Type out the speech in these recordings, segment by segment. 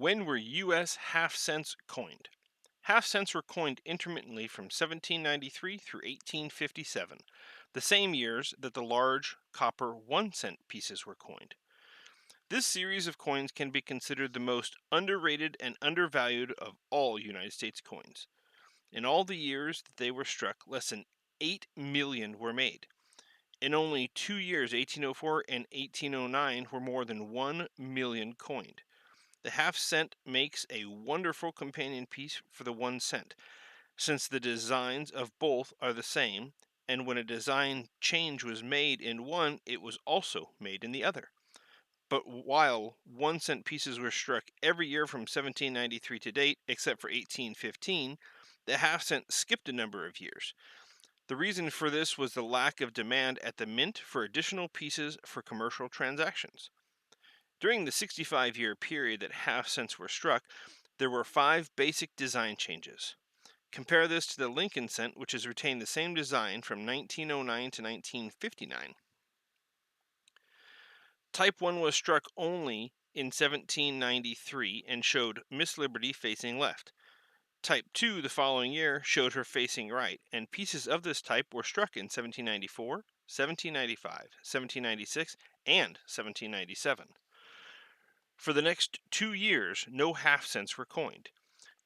When were U.S. half cents coined? Half cents were coined intermittently from 1793 through 1857, the same years that the large copper 1 cent pieces were coined. This series of coins can be considered the most underrated and undervalued of all United States coins. In all the years that they were struck, less than 8 million were made. In only 2 years, 1804 and 1809, were more than 1 million coined. The half cent makes a wonderful companion piece for the 1 cent, since the designs of both are the same, and when a design change was made in one, it was also made in the other. But while 1 cent pieces were struck every year from 1793 to date, except for 1815, the half cent skipped a number of years. The reason for this was the lack of demand at the mint for additional pieces for commercial transactions. During the 65-year period that half cents were struck, there were 5 basic design changes. Compare this to the Lincoln cent, which has retained the same design from 1909 to 1959. Type 1 was struck only in 1793 and showed Miss Liberty facing left. Type 2 the following year showed her facing right, and pieces of this type were struck in 1794, 1795, 1796, and 1797. For the next 2 years, no half cents were coined.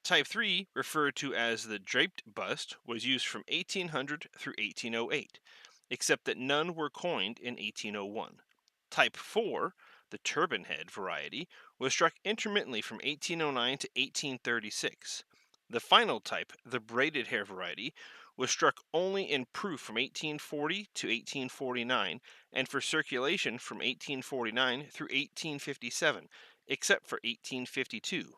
Type 3, referred to as the draped bust, was used from 1800 through 1808, except that none were coined in 1801. Type 4, the turban head variety, was struck intermittently from 1809 to 1836. The final type, the braided hair variety, was struck only in proof from 1840 to 1849 and for circulation from 1849 through 1857, except for 1852,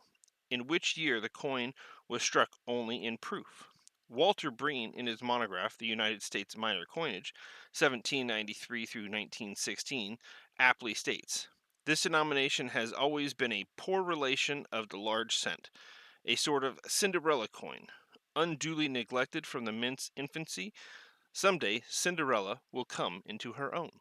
in which year the coin was struck only in proof. Walter Breen, in his monograph, The United States Minor Coinage, 1793 through 1916, aptly states, "This denomination has always been a poor relation of the large cent, a sort of Cinderella coin, unduly neglected from the mint's infancy. Some day Cinderella will come into her own."